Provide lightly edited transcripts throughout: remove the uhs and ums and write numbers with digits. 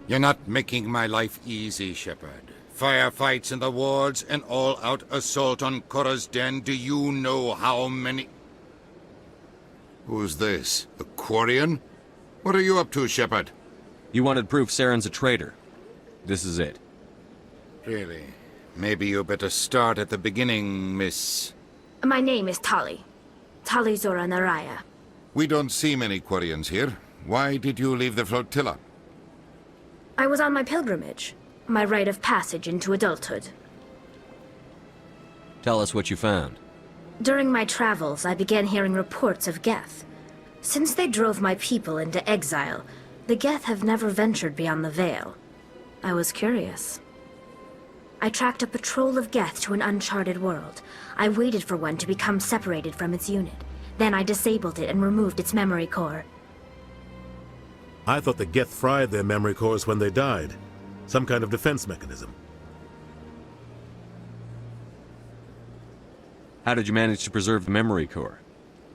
You're not making my life easy, Shepard. Firefights in the wards, an all-out assault on Korra's den. Do you know how many... Who's this? A Quarian? What are you up to, Shepard? You wanted proof Saren's a traitor. This is it. Really? Maybe you better start at the beginning, Miss... My name is Tali. Tali Zora Naraya. We don't see many Quarians here. Why did you leave the flotilla? I was on my pilgrimage. My rite of passage into adulthood. Tell us what you found. During my travels, I began hearing reports of Geth. Since they drove my people into exile, the Geth have never ventured beyond the Veil. I was curious. I tracked a patrol of Geth to an uncharted world. I waited for one to become separated from its unit. Then I disabled it and removed its memory core. I thought the Geth fried their memory cores when they died. Some kind of defense mechanism. How did you manage to preserve the memory core?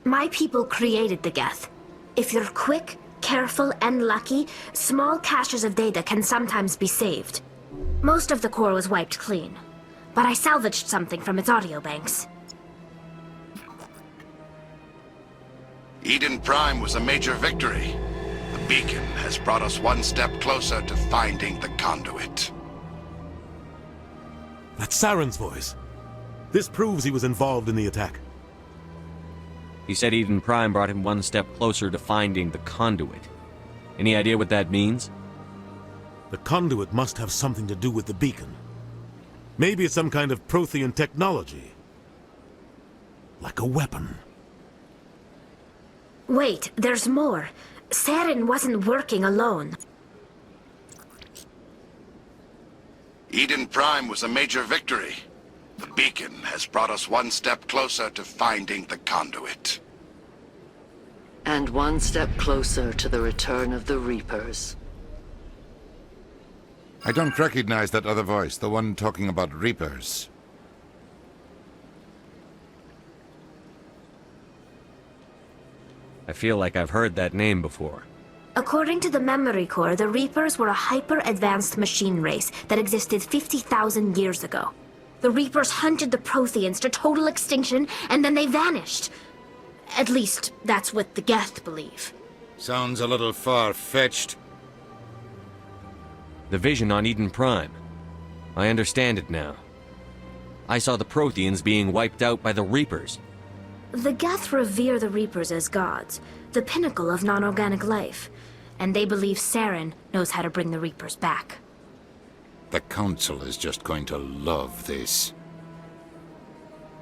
My people created the Geth. If you're quick, careful, and lucky, small caches of data can sometimes be saved. Most of the core was wiped clean, but I salvaged something from its audio banks. Eden Prime was a major victory. The beacon has brought us one step closer to finding the conduit. That's Saren's voice. This proves he was involved in the attack. He said Eden Prime brought him one step closer to finding the conduit. Any idea what that means? The conduit must have something to do with the beacon. Maybe it's some kind of Prothean technology. Like a weapon. Wait, there's more. Saren wasn't working alone. Eden Prime was a major victory. The beacon has brought us one step closer to finding the conduit. And one step closer to the return of the Reapers. I don't recognize that other voice, the one talking about Reapers. I feel like I've heard that name before. According to the memory core, the Reapers were a hyper-advanced machine race that existed 50,000 years ago. The Reapers hunted the Protheans to total extinction, and then they vanished. At least, that's what the Geth believe. Sounds a little far-fetched. The vision on Eden Prime. I understand it now. I saw the Protheans being wiped out by the Reapers. The Geth revere the Reapers as gods, the pinnacle of non-organic life, and they believe Saren knows how to bring the Reapers back. The Council is just going to love this.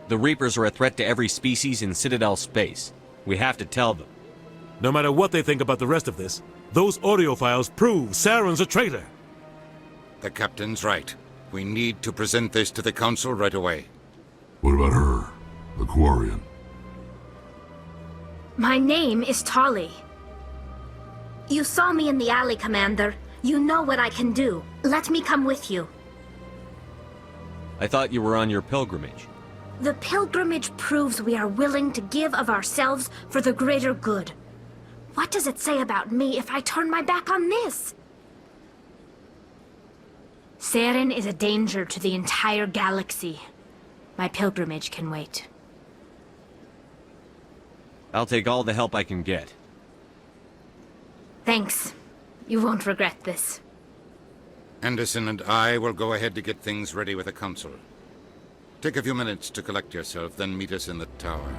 The Reapers are a threat to every species in Citadel space. We have to tell them. No matter what they think about the rest of this, those audio files prove Saren's a traitor. The Captain's right. We need to present this to the Council right away. What about her? The Quarian? My name is Tali. You saw me in the alley, Commander. You know what I can do. Let me come with you. I thought you were on your pilgrimage. The pilgrimage proves we are willing to give of ourselves for the greater good. What does it say about me if I turn my back on this? Saren is a danger to the entire galaxy. My pilgrimage can wait. I'll take all the help I can get. Thanks. You won't regret this. Anderson and I will go ahead to get things ready with the Council. Take a few minutes to collect yourself, then meet us in the tower.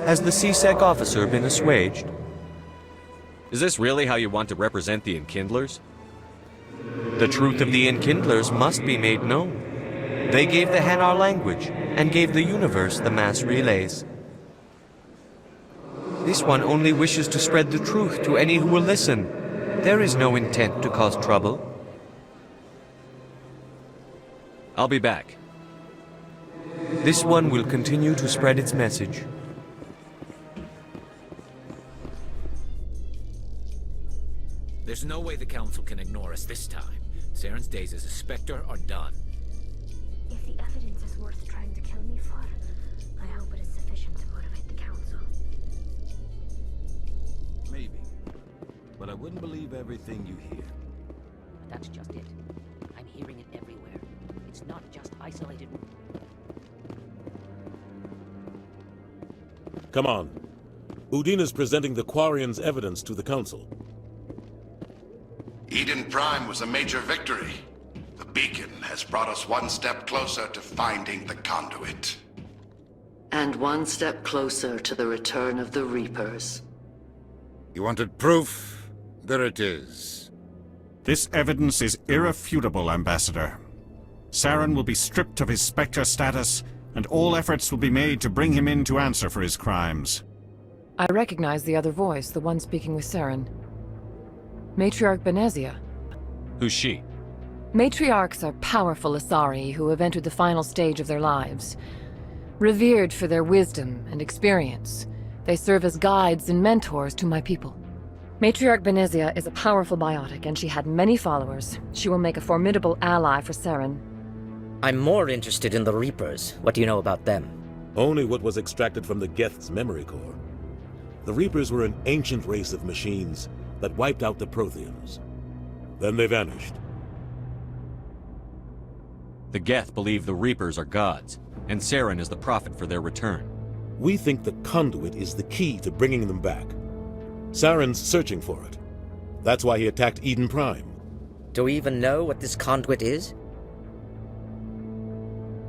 Has the CSEC officer been assuaged? Is this really how you want to represent the Enkindlers? The truth of the Enkindlers must be made known. They gave the Hanar language, and gave the universe the mass relays. This one only wishes to spread the truth to any who will listen. There is no intent to cause trouble. I'll be back. This one will continue to spread its message. There's no way the Council can ignore us this time. Saren's days as a Spectre are done. If the evidence is worth trying to kill me for, I hope it is sufficient to motivate the Council. Maybe. But I wouldn't believe everything you hear. That's just it. I'm hearing it everywhere. It's not just isolated. Come on. Udina's presenting the Quarian's evidence to the Council. Eden Prime was a major victory. The beacon has brought us one step closer to finding the conduit. And one step closer to the return of the Reapers. You wanted proof? There it is. This evidence is irrefutable, Ambassador. Saren will be stripped of his Spectre status, and all efforts will be made to bring him in to answer for his crimes. I recognize the other voice, the one speaking with Saren. Matriarch Benezia. Who's she? Matriarchs are powerful Asari who have entered the final stage of their lives. Revered for their wisdom and experience, they serve as guides and mentors to my people. Matriarch Benezia is a powerful biotic, and she had many followers. She will make a formidable ally for Saren. I'm more interested in the Reapers. What do you know about them? Only what was extracted from the Geth's memory core. The Reapers were an ancient race of machines that wiped out the Protheans. Then they vanished. The Geth believe the Reapers are gods, and Saren is the prophet for their return. We think the conduit is the key to bringing them back. Saren's searching for it. That's why he attacked Eden Prime. Do we even know what this conduit is?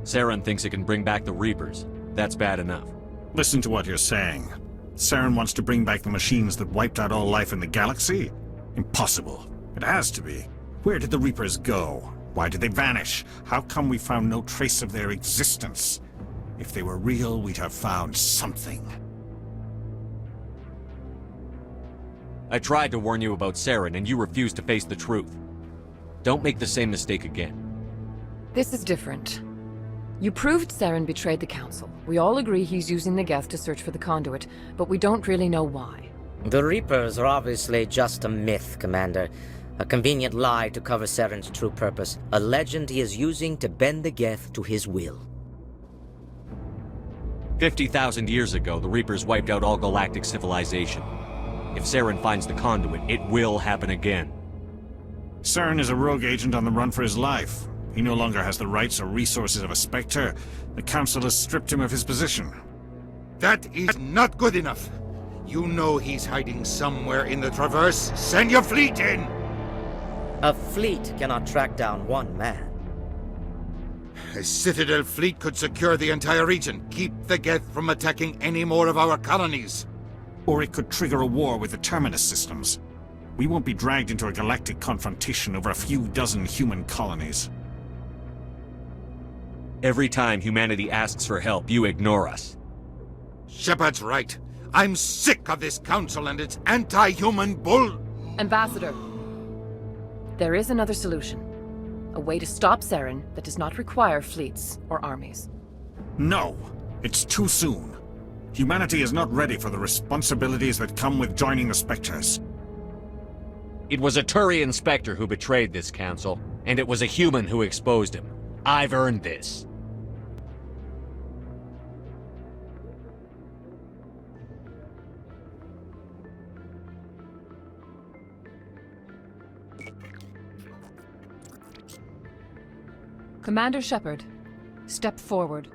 Saren thinks it can bring back the Reapers. That's bad enough. Listen to what you're saying. Saren wants to bring back the machines that wiped out all life in the galaxy? Impossible. It has to be. Where did the Reapers go? Why did they vanish? How come we found no trace of their existence? If they were real, we'd have found something. I tried to warn you about Saren, and you refused to face the truth. Don't make the same mistake again. This is different. You proved Saren betrayed the Council. We all agree he's using the Geth to search for the conduit, but we don't really know why. The Reapers are obviously just a myth, Commander. A convenient lie to cover Saren's true purpose. A legend he is using to bend the Geth to his will. 50,000 years ago, the Reapers wiped out all galactic civilization. If Saren finds the conduit, it will happen again. Saren is a rogue agent on the run for his life. He no longer has the rights or resources of a Spectre. The Council has stripped him of his position. That is not good enough. You know he's hiding somewhere in the Traverse. Send your fleet in! A fleet cannot track down one man. A Citadel fleet could secure the entire region, keep the Geth from attacking any more of our colonies. Or it could trigger a war with the Terminus systems. We won't be dragged into a galactic confrontation over a few dozen human colonies. Every time humanity asks for help, you ignore us. Shepard's right. I'm sick of this council and its anti-human bull... Ambassador, there is another solution. A way to stop Saren that does not require fleets or armies. No! It's too soon. Humanity is not ready for the responsibilities that come with joining the Spectres. It was a Turian Spectre who betrayed this council, and it was a human who exposed him. I've earned this. Commander Shepard, step forward.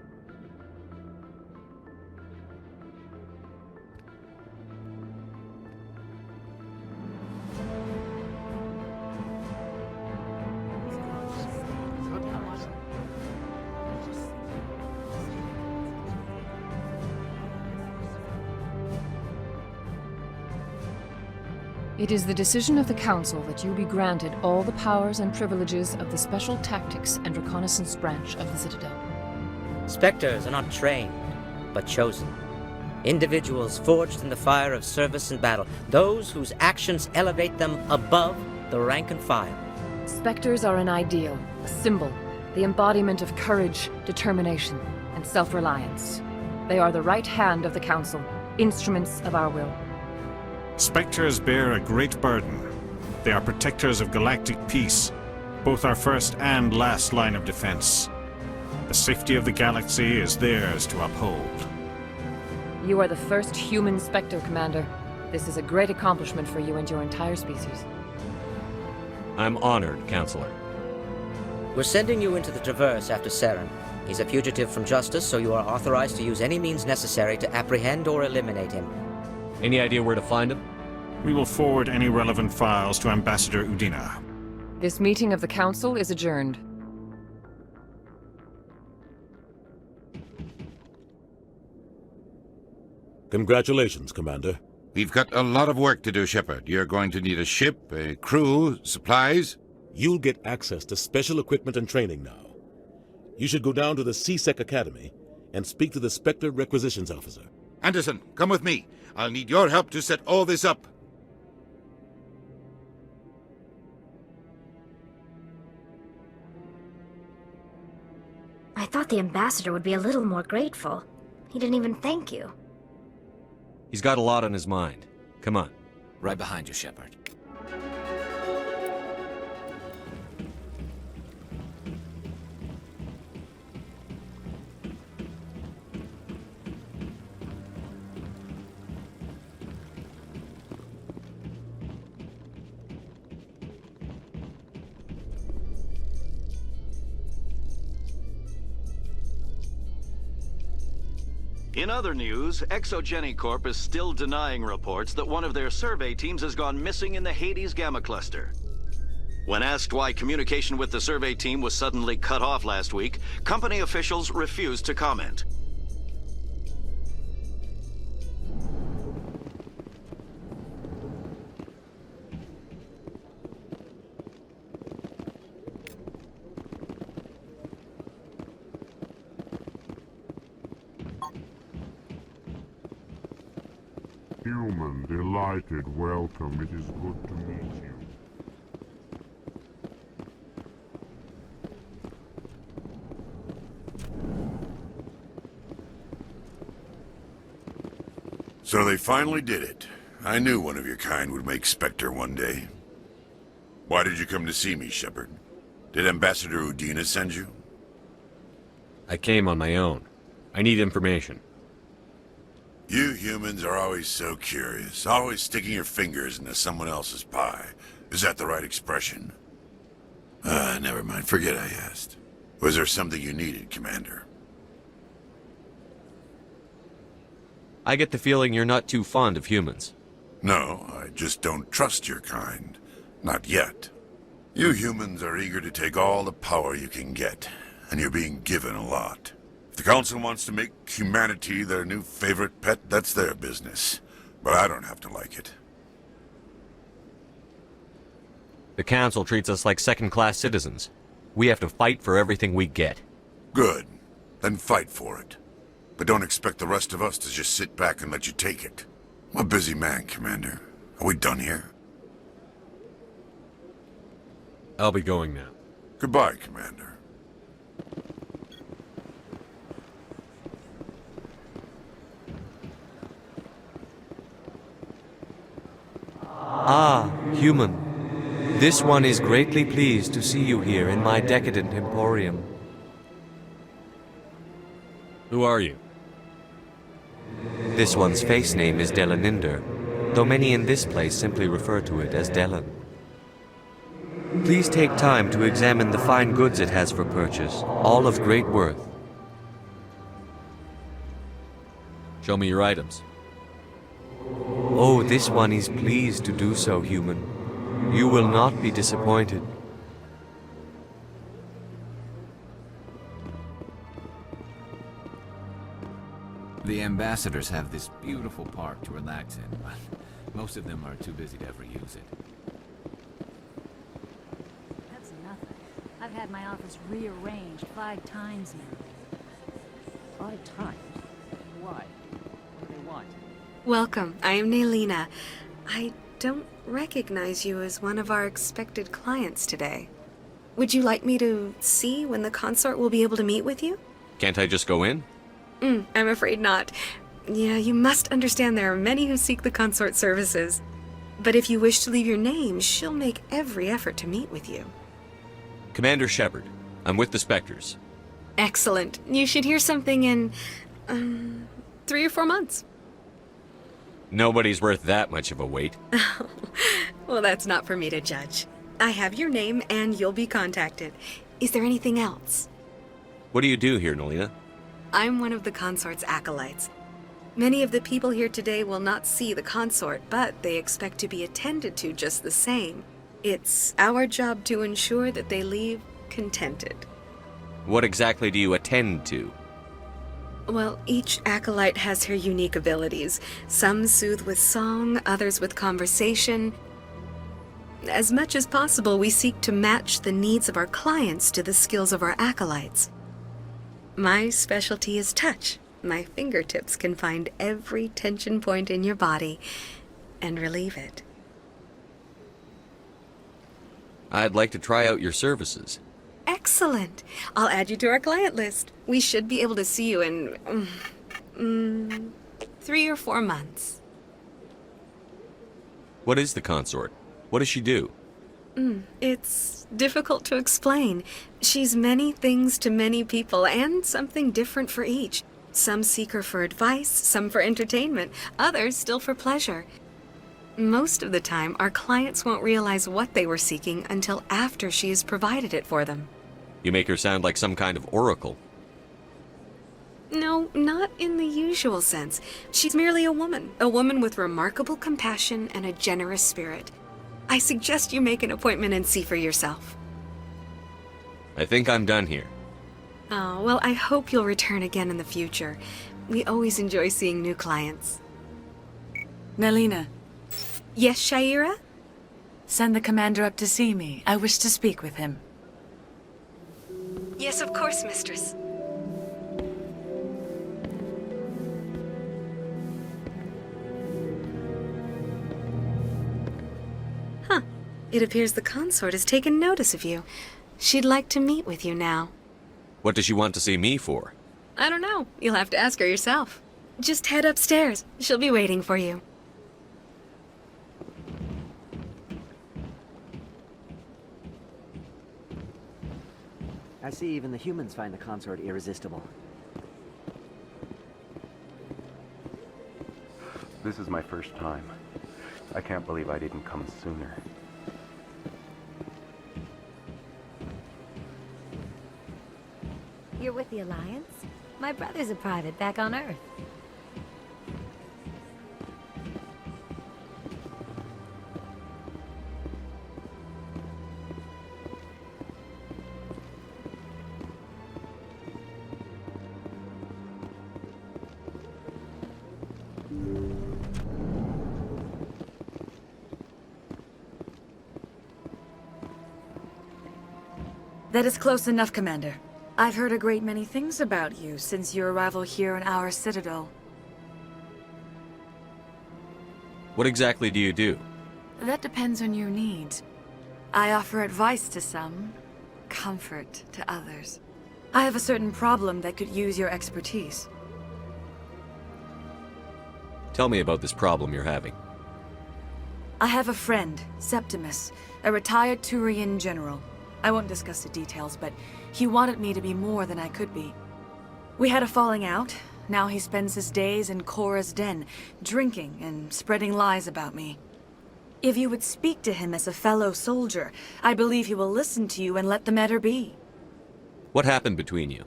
It is the decision of the Council that you be granted all the powers and privileges of the Special Tactics and Reconnaissance branch of the Citadel. Spectres are not trained, but chosen. Individuals forged in the fire of service and battle. Those whose actions elevate them above the rank and file. Spectres are an ideal, a symbol, the embodiment of courage, determination, and self-reliance. They are the right hand of the Council, instruments of our will. Spectres bear a great burden. They are protectors of galactic peace, both our first and last line of defense. The safety of the galaxy is theirs to uphold. You are the first human Spectre, Commander. This is a great accomplishment for you and your entire species. I'm honored, Counselor. We're sending you into the Traverse after Saren. He's a fugitive from justice, so you are authorized to use any means necessary to apprehend or eliminate him. Any idea where to find him? We will forward any relevant files to Ambassador Udina. This meeting of the Council is adjourned. Congratulations, Commander. We've got a lot of work to do, Shepard. You're going to need a ship, a crew, supplies. You'll get access to special equipment and training now. You should go down to the CSEC Academy and speak to the Spectre Requisitions Officer. Anderson, come with me. I'll need your help to set all this up. I thought the ambassador would be a little more grateful. He didn't even thank you. He's got a lot on his mind. Come on. Right behind you, Shepard. In other news, Exogeny Corp is still denying reports that one of their survey teams has gone missing in the Hades Gamma Cluster. When asked why communication with the survey team was suddenly cut off last week, company officials refused to comment. Human, delighted, welcome. It is good to meet you. So they finally did it. I knew one of your kind would make Spectre one day. Why did you come to see me, Shepard? Did Ambassador Udina send you? I came on my own. I need information. You humans are always so curious, always sticking your fingers into someone else's pie. Is that the right expression? Never mind. Forget I asked. Was there something you needed, Commander? I get the feeling you're not too fond of humans. No, I just don't trust your kind. Not yet. You humans are eager to take all the power you can get, and you're being given a lot. If the Council wants to make humanity their new favorite pet, that's their business. But I don't have to like it. The Council treats us like second-class citizens. We have to fight for everything we get. Good. Then fight for it. But don't expect the rest of us to just sit back and let you take it. I'm a busy man, Commander. Are we done here? I'll be going now. Goodbye, Commander. Ah, human. This one is greatly pleased to see you here in my decadent emporium. Who are you? This one's face name is Delaninder, though many in this place simply refer to it as Delan. Please take time to examine the fine goods it has for purchase, all of great worth. Show me your items. Oh, this one is pleased to do so, human. You will not be disappointed. The ambassadors have this beautiful park to relax in, but most of them are too busy to ever use it. That's nothing. I've had my office rearranged 5 times now. 5 times? Why? What do they want? Welcome. I am Naylina. I don't recognize you as one of our expected clients today. Would you like me to see when the consort will be able to meet with you? Can't I just go in? I'm afraid not. Yeah, you must understand there are many who seek the consort services. But if you wish to leave your name, she'll make every effort to meet with you. Commander Shepard, I'm with the Spectres. Excellent. You should hear something in, 3 or 4 months. Nobody's worth that much of a wait. Well, that's not for me to judge. I have your name, and you'll be contacted. Is there anything else? What do you do here, Nelina? I'm one of the consort's acolytes. Many of the people here today will not see the consort, but they expect to be attended to just the same. It's our job to ensure that they leave contented. What exactly do you attend to? Well, each acolyte has her unique abilities. Some soothe with song, others with conversation. As much as possible, we seek to match the needs of our clients to the skills of our acolytes. My specialty is touch. My fingertips can find every tension point in your body and relieve it. I'd like to try out your services. Excellent. I'll add you to our client list. We should be able to see you in 3 or 4 months. What is the consort? What does she do? It's difficult to explain. She's many things to many people, and something different for each. Some seek her for advice, some for entertainment, others still for pleasure. Most of the time, our clients won't realize what they were seeking until after she has provided it for them. You make her sound like some kind of oracle. No, not in the usual sense. She's merely a woman with remarkable compassion and a generous spirit. I suggest you make an appointment and see for yourself. I think I'm done here. Oh, well, I hope you'll return again in the future. We always enjoy seeing new clients. Nelina. Yes, Shaira? Send the commander up to see me. I wish to speak with him. Yes, of course, mistress. Huh. It appears the consort has taken notice of you. She'd like to meet with you now. What does she want to see me for? I don't know. You'll have to ask her yourself. Just head upstairs. She'll be waiting for you. I see even the humans find the consort irresistible. This is my first time. I can't believe I didn't come sooner. You're with the Alliance? My brother's a private back on Earth. That is close enough, Commander. I've heard a great many things about you since your arrival here in our citadel. What exactly do you do? That depends on your needs. I offer advice to some, comfort to others. I have a certain problem that could use your expertise. Tell me about this problem you're having. I have a friend, Septimus, a retired Turian general. I won't discuss the details, but he wanted me to be more than I could be. We had a falling out. Now he spends his days in Korra's den, drinking and spreading lies about me. If you would speak to him as a fellow soldier, I believe he will listen to you and let the matter be. What happened between you?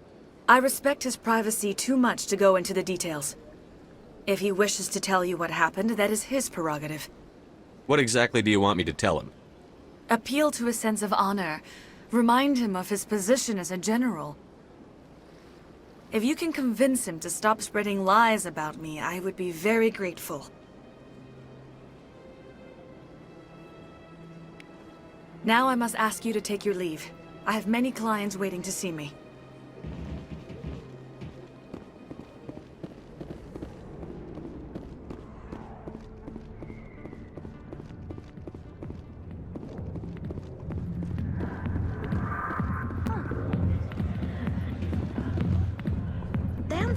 I respect his privacy too much to go into the details. If he wishes to tell you what happened, that is his prerogative. What exactly do you want me to tell him? Appeal to his sense of honor. Remind him of his position as a general. If you can convince him to stop spreading lies about me, I would be very grateful. Now I must ask you to take your leave. I have many clients waiting to see me.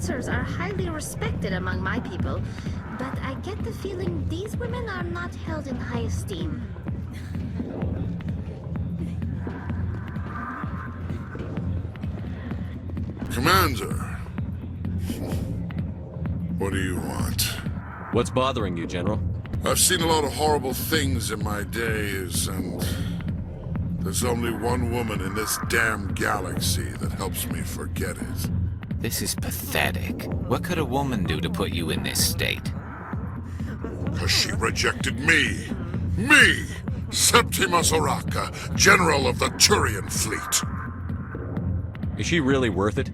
dancers are highly respected among my people, but I get the feeling these women are not held in high esteem. Commander, what do you want? What's bothering you, General? I've seen a lot of horrible things in my days, and there's only one woman in this damn galaxy that helps me forget it. This is pathetic. What could a woman do to put you in this state? 'Cause she rejected me! Me! Septimus Oraka, General of the Turian Fleet! Is she really worth it?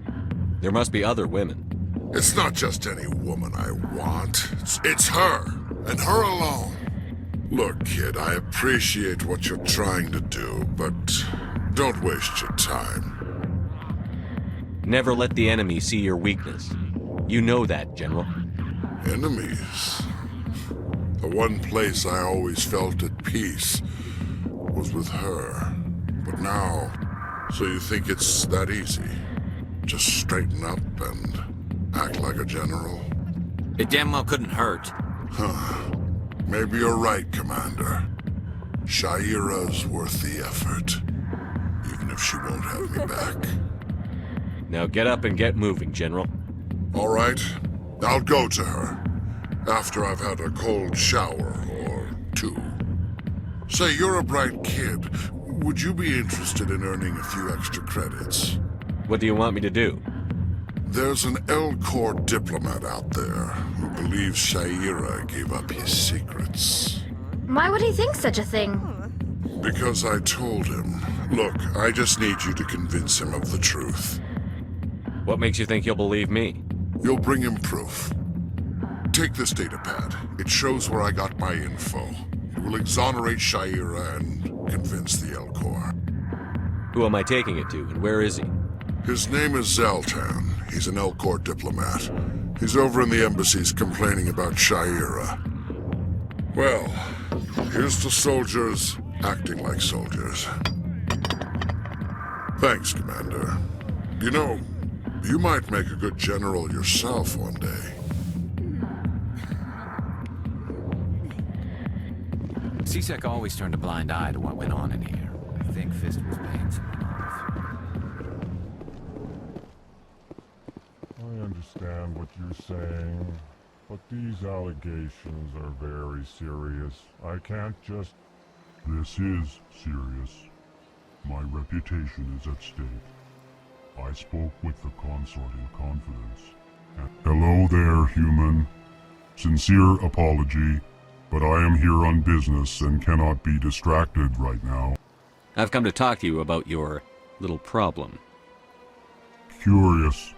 There must be other women. It's not just any woman I want. It's her, and her alone. Look, kid, I appreciate what you're trying to do, but don't waste your time. Never let the enemy see your weakness. You know that, General. Enemies? The one place I always felt at peace was with her. But now, so you think it's that easy? Just straighten up and act like a general? It damn well couldn't hurt. Huh. Maybe you're right, Commander. Shaira's worth the effort. Even if she won't have me back. Now get up and get moving, General. All right. I'll go to her. After I've had a cold shower or two. Say, you're a bright kid. Would you be interested in earning a few extra credits? What do you want me to do? There's an Elcor diplomat out there who believes Shaira gave up his secrets. Why would he think such a thing? Because I told him. Look, I just need you to convince him of the truth. What makes you think he'll believe me? You'll bring him proof. Take this datapad. It shows where I got my info. It will exonerate Shaira and convince the Elcor. Who am I taking it to, and where is he? His name is Zaltan. He's an Elcor diplomat. He's over in the embassies complaining about Shaira. Well, here's to soldiers acting like soldiers. Thanks, Commander. You know, you might make a good general yourself one day. C-Sec always turned a blind eye to what went on in here. I think Fist was paying someone off. I understand what you're saying, but these allegations are very serious. I can't just... This is serious. My reputation is at stake. I spoke with the consort in confidence. Hello there, human. Sincere apology, but I am here on business and cannot be distracted right now. I've come to talk to you about your little problem. Curious.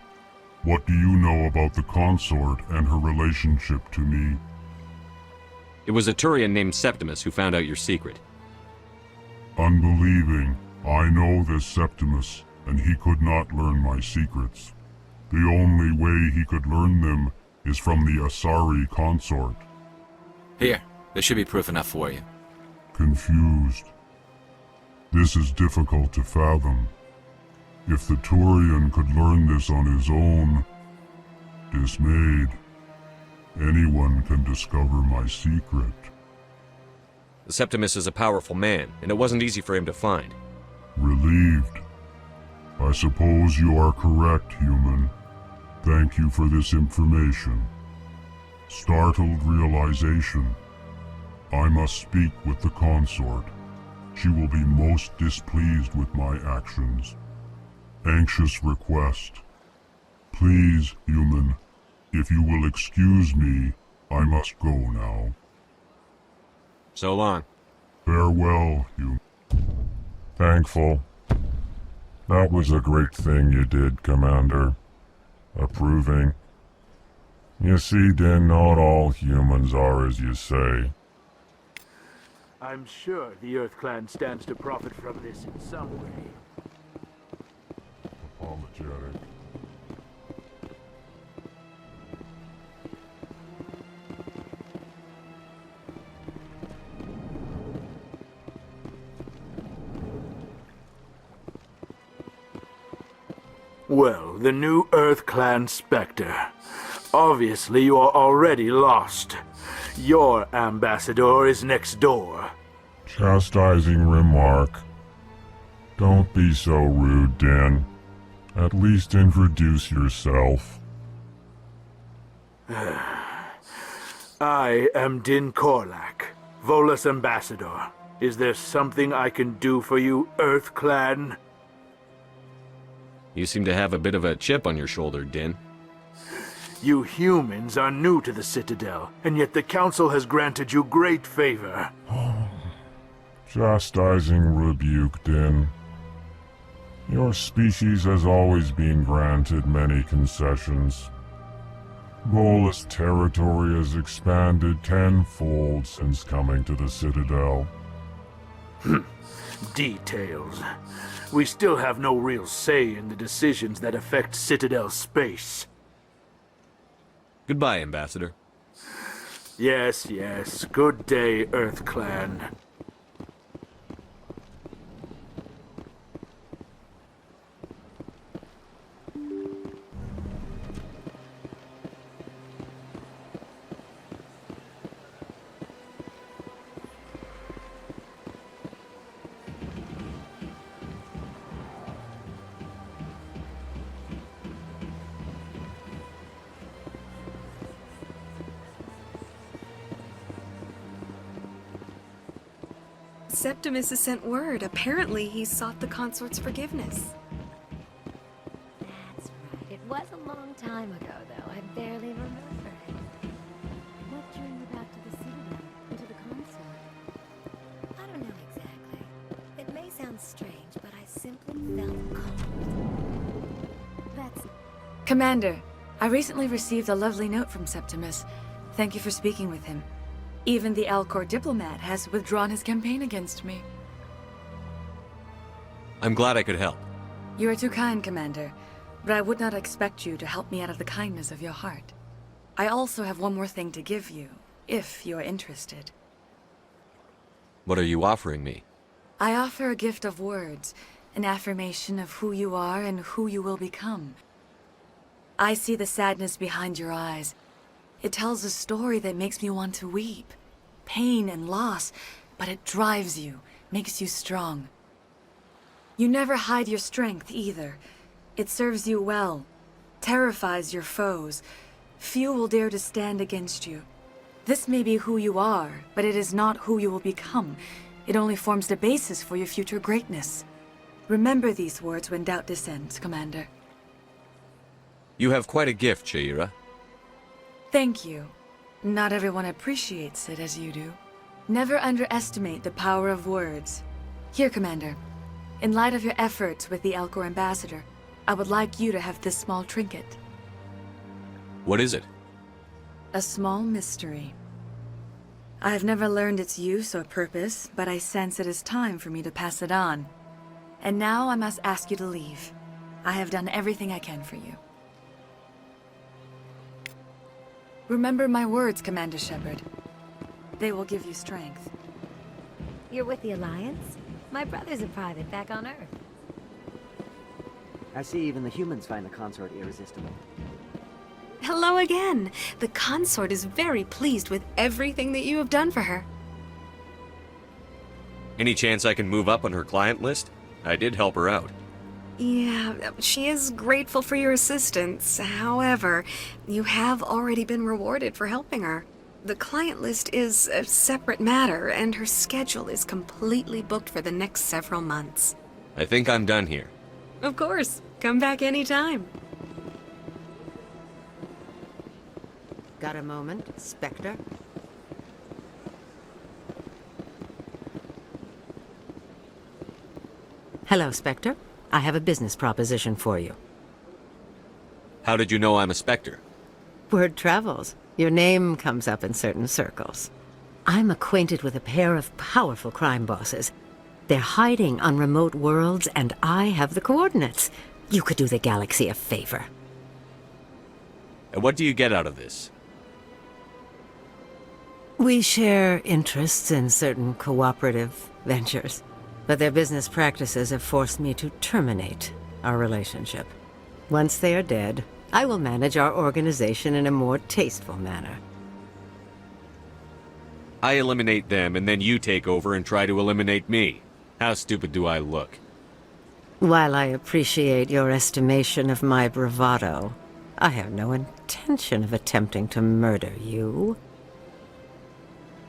What do you know about the consort and her relationship to me? It was a Turian named Septimus who found out your secret. Unbelieving. I know this Septimus, and he could not learn my secrets. The only way he could learn them is from the Asari consort. Here, this should be proof enough for you. Confused. This is difficult to fathom. If the Turian could learn this on his own, dismayed, anyone can discover my secret. The Septimus is a powerful man, and it wasn't easy for him to find. Relieved. I suppose you are correct, human. Thank you for this information. Startled realization. I must speak with the consort. She will be most displeased with my actions. Anxious request. Please, human, if you will excuse me, I must go now. So long. Farewell, human. Thankful. That was a great thing you did, Commander. Approving. You see, then, not all humans are as you say. I'm sure the Earth Clan stands to profit from this in some way. Apologetic. Well, the new Earth Clan Spectre. Obviously, you are already lost. Your ambassador is next door. Chastising remark. Don't be so rude, Din. At least introduce yourself. I am Din Korlak, Volus ambassador. Is there something I can do for you, Earth Clan? You seem to have a bit of a chip on your shoulder, Din. You humans are new to the Citadel, and yet the Council has granted you great favor. Chastising rebuke, Din. Your species has always been granted many concessions. Volus territory has expanded tenfold since coming to the Citadel. Details. We still have no real say in the decisions that affect Citadel space. Goodbye, Ambassador. Yes, yes. Good day, Earth Clan. Septimus has sent word. Apparently, he sought the consort's forgiveness. That's right. It was a long time ago, though. I barely remember it. What drew you back to the Citadel and to the consort? I don't know exactly. It may sound strange, but I simply felt called. That's... Commander, I recently received a lovely note from Septimus. Thank you for speaking with him. Even the Alcor diplomat has withdrawn his campaign against me. I'm glad I could help. You are too kind, Commander, but I would not expect you to help me out of the kindness of your heart. I also have one more thing to give you, if you are interested. What are you offering me? I offer a gift of words, an affirmation of who you are and who you will become. I see the sadness behind your eyes. It tells a story that makes me want to weep. Pain and loss, but it drives you, makes you strong. You never hide your strength either. It serves you well, terrifies your foes. Few will dare to stand against you. This may be who you are, but it is not who you will become. It only forms the basis for your future greatness. Remember these words when doubt descends, Commander. You have quite a gift, Shaira. Thank you. Not everyone appreciates it as you do. Never underestimate the power of words. Here, Commander. In light of your efforts with the Alcor ambassador, I would like you to have this small trinket. What is it? A small mystery. I have never learned its use or purpose, but I sense it is time for me to pass it on. And now I must ask you to leave. I have done everything I can for you. Remember my words, Commander Shepard. They will give you strength. You're with the Alliance? My brother's a private back on Earth. I see even the humans find the consort irresistible. Hello again. The consort is very pleased with everything that you have done for her. Any chance I can move up on her client list? I did help her out. Yeah, she is grateful for your assistance. However, you have already been rewarded for helping her. The client list is a separate matter, and her schedule is completely booked for the next several months. I think I'm done here. Of course. Come back anytime. Got a moment, Spectre? Hello, Spectre. I have a business proposition for you. How did you know I'm a Spectre? Word travels. Your name comes up in certain circles. I'm acquainted with a pair of powerful crime bosses. They're hiding on remote worlds, and I have the coordinates. You could do the galaxy a favor. And what do you get out of this? We share interests in certain cooperative ventures, but their business practices have forced me to terminate our relationship. Once they are dead, I will manage our organization in a more tasteful manner. I eliminate them, and then you take over and try to eliminate me. How stupid do I look? While I appreciate your estimation of my bravado, I have no intention of attempting to murder you.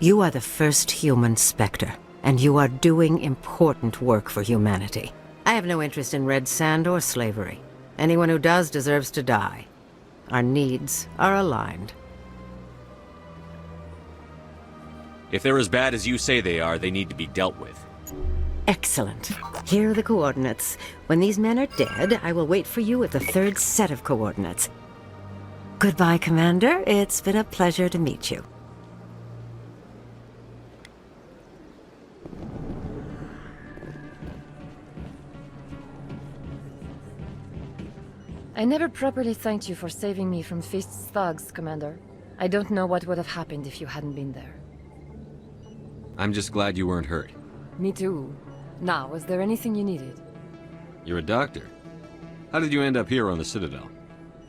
You are the first human Spectre, and you are doing important work for humanity. I have no interest in red sand or slavery. Anyone who does deserves to die. Our needs are aligned. If they're as bad as you say they are, they need to be dealt with. Excellent. Here are the coordinates. When these men are dead, I will wait for you at the third set of coordinates. Goodbye, Commander. It's been a pleasure to meet you. I never properly thanked you for saving me from Fist's thugs, Commander. I don't know what would have happened if you hadn't been there. I'm just glad you weren't hurt. Me too. Now, was there anything you needed? You're a doctor. How did you end up here on the Citadel?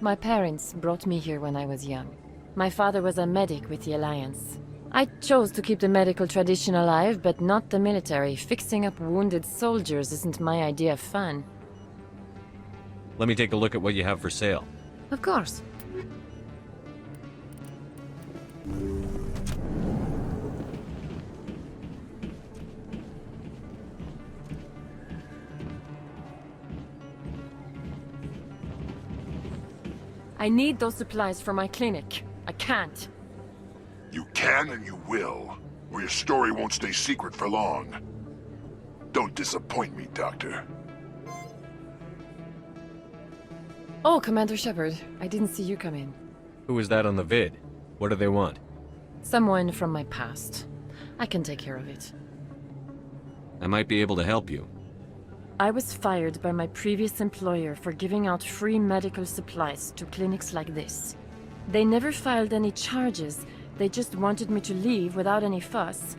My parents brought me here when I was young. My father was a medic with the Alliance. I chose to keep the medical tradition alive, but not the military. Fixing up wounded soldiers isn't my idea of fun. Let me take a look at what you have for sale. Of course. I need those supplies for my clinic. I can't. You can and you will, or your story won't stay secret for long. Don't disappoint me, Doctor. Oh, Commander Shepard. I didn't see you come in. Who was that on the vid? What do they want? Someone from my past. I can take care of it. I might be able to help you. I was fired by my previous employer for giving out free medical supplies to clinics like this. They never filed any charges. They just wanted me to leave without any fuss.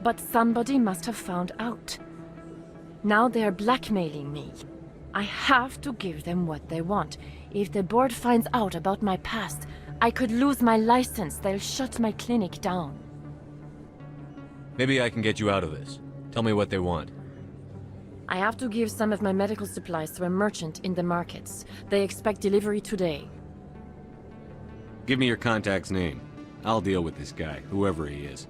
But somebody must have found out. Now they are blackmailing me. I have to give them what they want. If the board finds out about my past, I could lose my license. They'll shut my clinic down. Maybe I can get you out of this. Tell me what they want. I have to give some of my medical supplies to a merchant in the markets. They expect delivery today. Give me your contact's name. I'll deal with this guy, whoever he is.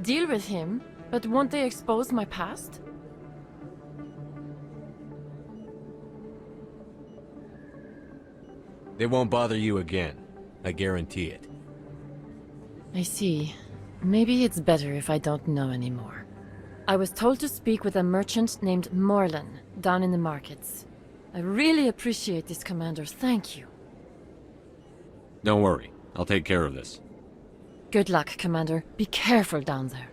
Deal with him? But won't they expose my past? They won't bother you again. I guarantee it. I see. Maybe it's better if I don't know anymore. I was told to speak with a merchant named Morlan, down in the markets. I really appreciate this, Commander. Thank you. Don't worry. I'll take care of this. Good luck, Commander. Be careful down there.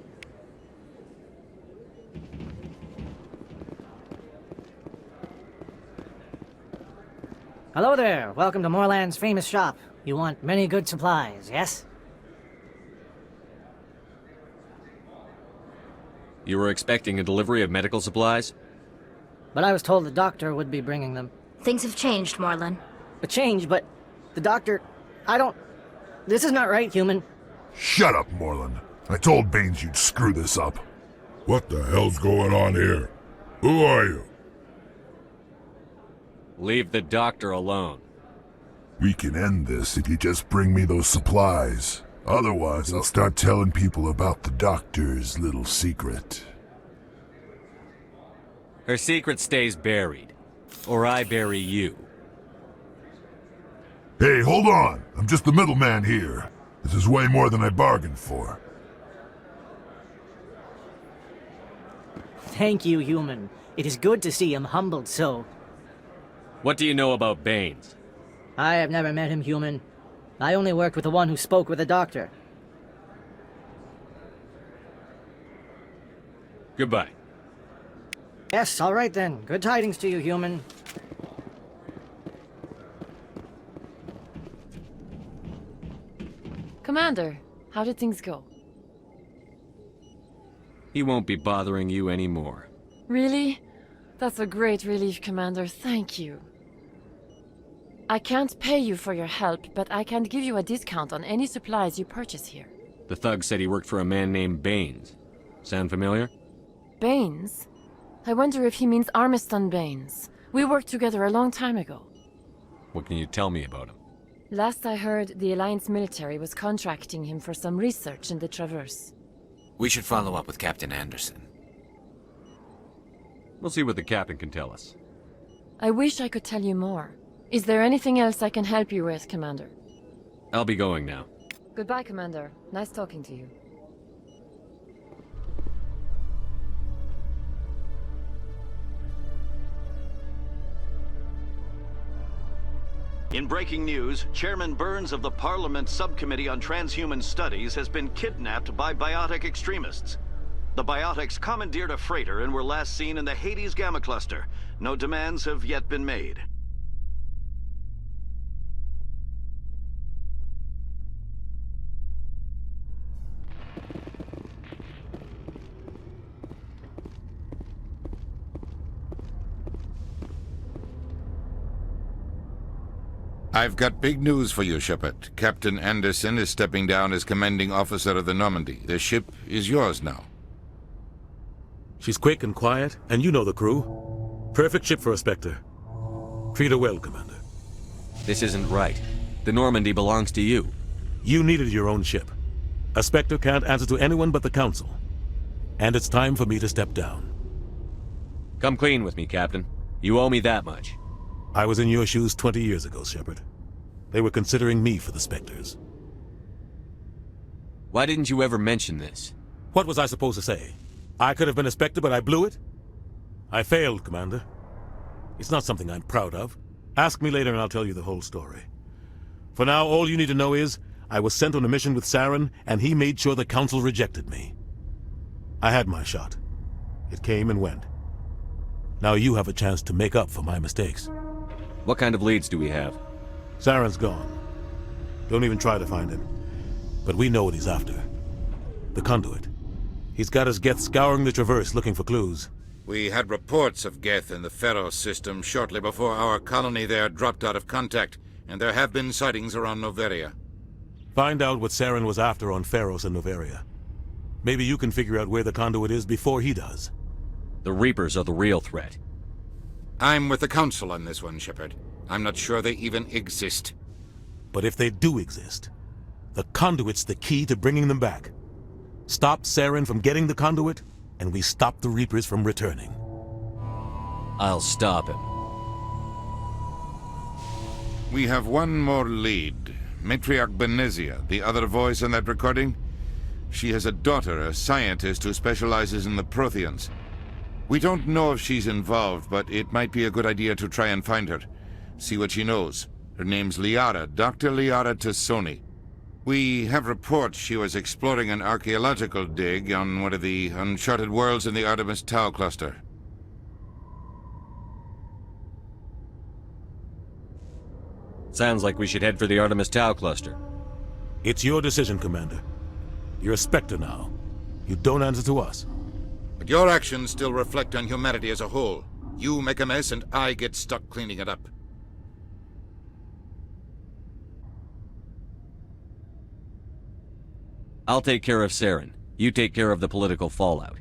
Hello there. Welcome to Morland's famous shop. You want many good supplies, yes? You were expecting a delivery of medical supplies? But I was told the doctor would be bringing them. Things have changed, Morlan. But the doctor... I don't... This is not right, human. Shut up, Morlan. I told Baines you'd screw this up. What the hell's going on here? Who are you? Leave the doctor alone. We can end this if you just bring me those supplies. Otherwise, I'll start telling people about the doctor's little secret. Her secret stays buried. Or I bury you. Hey, hold on! I'm just the middleman here. This is way more than I bargained for. Thank you, human. It is good to see him humbled so. What do you know about Baines? I have never met him, human. I only worked with the one who spoke with the doctor. Goodbye. Yes, all right then. Good tidings to you, human. Commander, how did things go? He won't be bothering you anymore. Really? That's a great relief, Commander. Thank you. I can't pay you for your help, but I can give you a discount on any supplies you purchase here. The thug said he worked for a man named Baines. Sound familiar? Baines? I wonder if he means Armiston Baines. We worked together a long time ago. What can you tell me about him? Last I heard, the Alliance military was contracting him for some research in the Traverse. We should follow up with Captain Anderson. We'll see what the captain can tell us. I wish I could tell you more. Is there anything else I can help you with, Commander? I'll be going now. Goodbye, Commander. Nice talking to you. In breaking news, Chairman Burns of the Parliament Subcommittee on Transhuman Studies has been kidnapped by biotic extremists. The biotics commandeered a freighter and were last seen in the Hades Gamma Cluster. No demands have yet been made. I've got big news for you, Shepard. Captain Anderson is stepping down as commanding officer of the Normandy. The ship is yours now. She's quick and quiet, and you know the crew. Perfect ship for a Spectre. Treat her well, Commander. This isn't right. The Normandy belongs to you. You needed your own ship. A Spectre can't answer to anyone but the Council. And it's time for me to step down. Come clean with me, Captain. You owe me that much. I was in your shoes 20 years ago, Shepard. They were considering me for the Spectres. Why didn't you ever mention this? What was I supposed to say? I could have been a Spectre, but I blew it? I failed, Commander. It's not something I'm proud of. Ask me later and I'll tell you the whole story. For now, all you need to know is, I was sent on a mission with Saren, and he made sure the Council rejected me. I had my shot. It came and went. Now you have a chance to make up for my mistakes. What kind of leads do we have? Saren's gone. Don't even try to find him. But we know what he's after. The conduit. He's got his Geth scouring the Traverse looking for clues. We had reports of Geth in the Pharaoh system shortly before our colony there dropped out of contact, and there have been sightings around Noveria. Find out what Saren was after on Pharos and Noveria. Maybe you can figure out where the conduit is before he does. The Reapers are the real threat. I'm with the Council on this one, Shepard. I'm not sure they even exist. But if they do exist, the conduit's the key to bringing them back. Stop Saren from getting the conduit, and we stop the Reapers from returning. I'll stop him. We have one more lead. Matriarch Benezia, the other voice on that recording. She has a daughter, a scientist who specializes in the Protheans. We don't know if she's involved, but it might be a good idea to try and find her. See what she knows. Her name's Liara, Dr. Liara Tassoni. We have reports she was exploring an archaeological dig on one of the uncharted worlds in the Artemis Tau cluster. Sounds like we should head for the Artemis Tau cluster. It's your decision, Commander. You're a Spectre now. You don't answer to us. But your actions still reflect on humanity as a whole. You make a mess and I get stuck cleaning it up. I'll take care of Saren. You take care of the political fallout.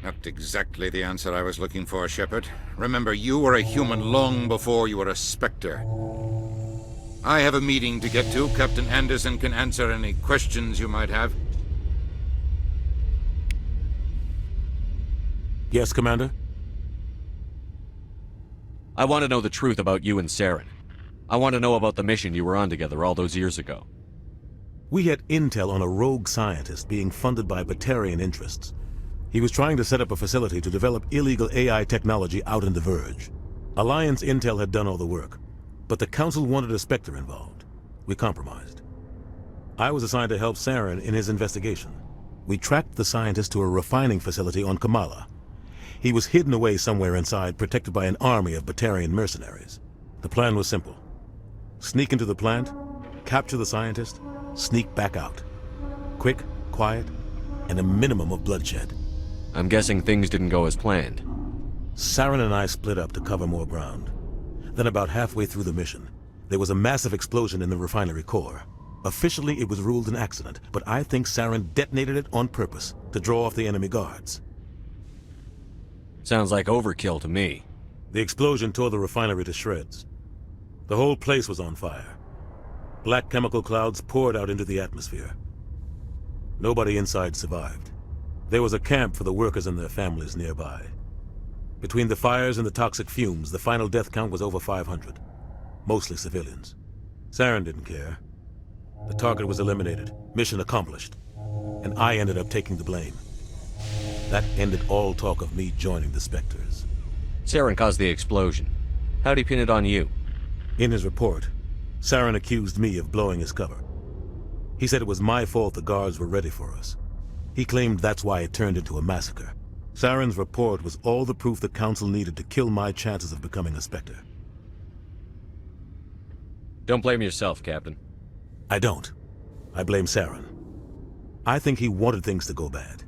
Not exactly the answer I was looking for, Shepard. Remember, you were a human long before you were a Spectre. I have a meeting to get to. Captain Anderson can answer any questions you might have. Yes, Commander? I want to know the truth about you and Saren. I want to know about the mission you were on together all those years ago. We had intel on a rogue scientist being funded by Batarian interests. He was trying to set up a facility to develop illegal AI technology out in the Verge. Alliance intel had done all the work, but the Council wanted a Spectre involved. We compromised. I was assigned to help Saren in his investigation. We tracked the scientist to a refining facility on Kamala. He was hidden away somewhere inside, protected by an army of Batarian mercenaries. The plan was simple. Sneak into the plant, capture the scientist, sneak back out. Quick, quiet, and a minimum of bloodshed. I'm guessing things didn't go as planned. Saren and I split up to cover more ground. Then about halfway through the mission, There was a massive explosion in the refinery core. Officially, it was ruled an accident, but I think Saren detonated it on purpose to draw off the enemy guards. Sounds like overkill to me. The explosion tore the refinery to shreds. The whole place was on fire. Black chemical clouds poured out into the atmosphere. Nobody inside survived. There was a camp for the workers and their families nearby. Between the fires and the toxic fumes, the final death count was over 500. Mostly civilians. Saren didn't care. The target was eliminated, mission accomplished, and I ended up taking the blame. That ended all talk of me joining the Spectres. Saren caused the explosion. How'd he pin it on you? In his report, Saren accused me of blowing his cover. He said it was my fault the guards were ready for us. He claimed that's why it turned into a massacre. Saren's report was all the proof the Council needed to kill my chances of becoming a Spectre. Don't blame yourself, Captain. I don't. I blame Saren. I think he wanted things to go bad.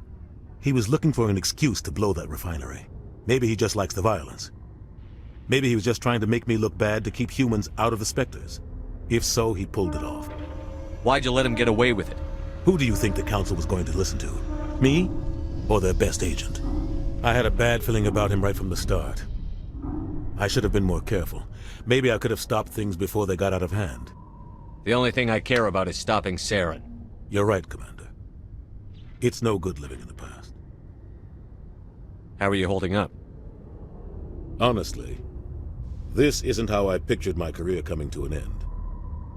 He was looking for an excuse to blow that refinery. Maybe he just likes the violence. Maybe he was just trying to make me look bad to keep humans out of the Spectres. If so, he pulled it off. Why'd you let him get away with it? Who do you think the Council was going to listen to? Me? Or their best agent? I had a bad feeling about him right from the start. I should have been more careful. Maybe I could have stopped things before they got out of hand. The only thing I care about is stopping Saren. You're right, Commander. It's no good living in the past. How are you holding up? Honestly, this isn't how I pictured my career coming to an end.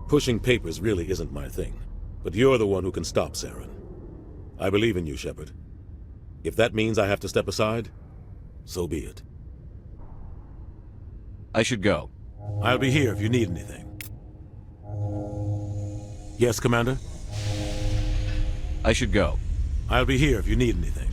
Pushing papers really isn't my thing, but you're the one who can stop Saren. I believe in you, Shepard. If that means I have to step aside, so be it. I should go. I'll be here if you need anything. Yes, Commander? I should go. I'll be here if you need anything.